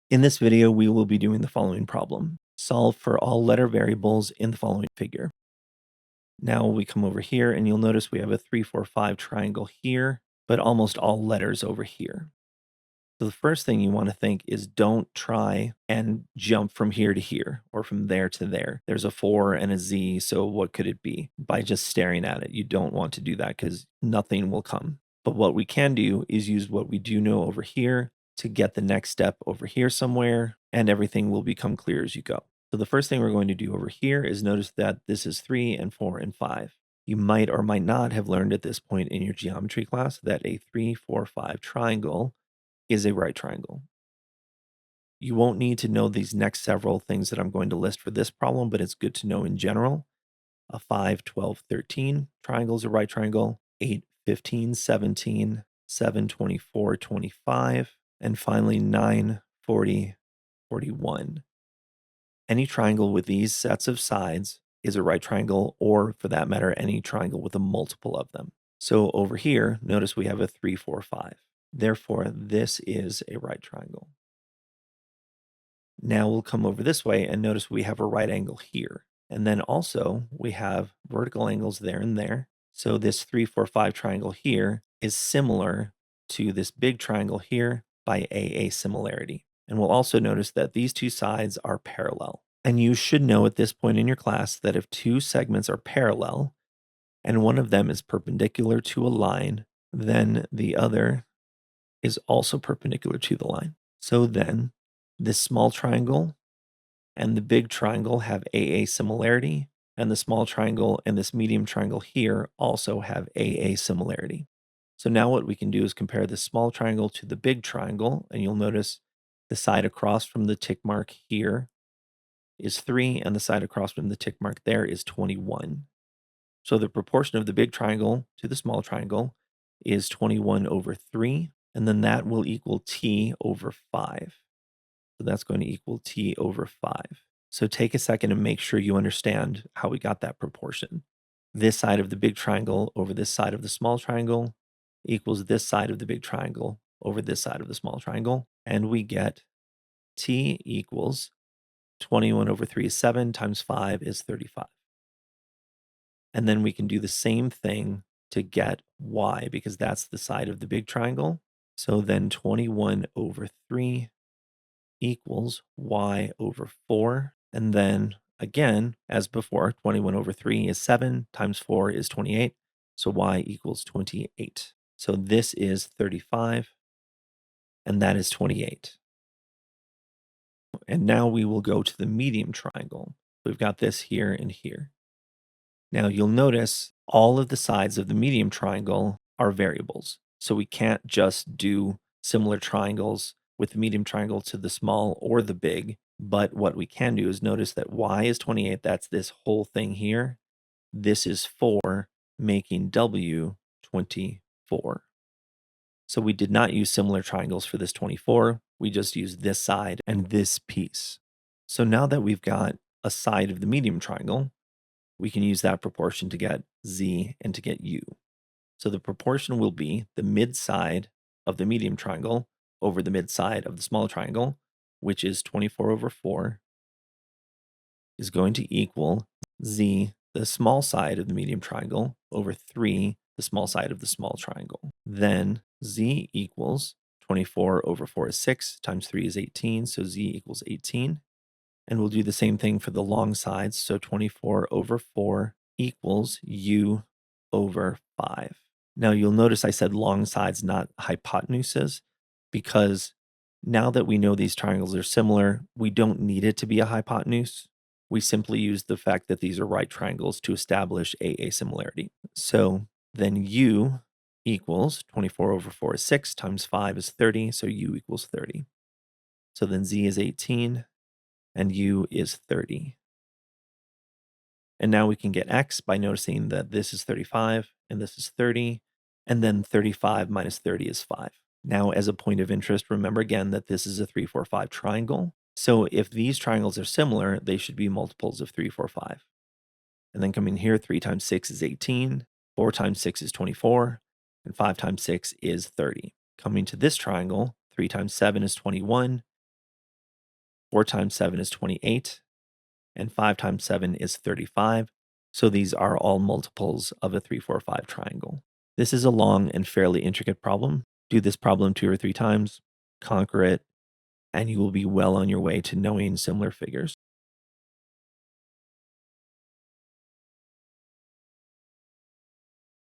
In this video, we will be doing the following problem. Solve for all letter variables in the following figure. Now we come over here and you'll notice we have a 3, 4, 5 triangle here, but almost all letters over here. So the first thing you want to think is don't try and jump from here to here or from there to there. There's a 4 and a Z, so what could it be? By just staring at it, you don't want to do that because nothing will come. But what we can do is use what we do know over here to get the next step over here somewhere, and everything will become clear as you go. So the first thing we're going to do over here is notice that this is 3 and 4 and 5. You might or might not have learned at this point in your geometry class that a 3, 4, 5 triangle is a right triangle. You won't need to know these next several things that I'm going to list for this problem, but it's good to know in general. A 5, 12, 13 triangle is a right triangle, 8, 15, 17, 7, 24, 25, and finally 9, 40, 41. Any triangle with these sets of sides is a right triangle, or for that matter, any triangle with a multiple of them. So over here, notice we have a 3, 4, 5. Therefore, this is a right triangle. Now we'll come over this way and notice we have a right angle here. And then also we have vertical angles there and there. So this 3, 4, 5 triangle here is similar to this big triangle here by a similarity. And we'll also notice that these two sides are parallel. And you should know at this point in your class that if two segments are parallel and one of them is perpendicular to a line, then the other is also perpendicular to the line. So then this small triangle and the big triangle have a similarity, and the small triangle and this medium triangle here also have a similarity. So now what we can do is compare the small triangle to the big triangle, and you'll notice the side across from the tick mark here is 3, and the side across from the tick mark there is 21. So the proportion of the big triangle to the small triangle is 21 over 3, and then that will equal t over 5. So that's going to equal t over 5. So take a second and make sure you understand how we got that proportion. This side of the big triangle over this side of the small triangle equals this side of the big triangle over this side of the small triangle. And we get t equals 21 over 3 is 7 times 5 is 35. And then we can do the same thing to get y because that's the side of the big triangle. So then 21 over 3 equals y over 4. And then again, as before, 21 over 3 is 7 times 4 is 28. So y equals 28. So this is 35 and that is 28. And now we will go to the medium triangle. We've got this here and here. Now you'll notice all of the sides of the medium triangle are variables. So we can't just do similar triangles with the medium triangle to the small or the big. But what we can do is notice that y is 28. That's this whole thing here. This is 4, making w 24. So we did not use similar triangles for this 24. We just used this side and this piece. So now that we've got a side of the medium triangle, we can use that proportion to get z and to get u. So the proportion will be the mid side of the medium triangle over the mid side of the small triangle, which is 24 over 4, is going to equal z, the small side of the medium triangle, over 3, the small side of the small triangle. Then z equals 24 over 4 is 6, times 3 is 18, so z equals 18. And we'll do the same thing for the long sides. So 24 over 4 equals u over 5. Now you'll notice I said long sides, not hypotenuses, because now that we know these triangles are similar, we don't need it to be a hypotenuse. We simply use the fact that these are right triangles to establish a similarity. So then u equals 24 over 4 is 6, times 5 is 30, so u equals 30. So then z is 18, and u is 30. And now we can get x by noticing that this is 35 and this is 30, and then 35 minus 30 is 5. Now, as a point of interest, remember again that this is a 3, 4, 5 triangle. So if these triangles are similar, they should be multiples of 3, 4, 5. And then coming here, 3 times 6 is 18, 4 times 6 is 24, and 5 times 6 is 30. Coming to this triangle, 3 times 7 is 21, 4 times 7 is 28, and 5 times 7 is 35. So these are all multiples of a 3, 4, 5 triangle. This is a long and fairly intricate problem. Do this problem 2 or 3 times, conquer it, and you will be well on your way to knowing similar figures.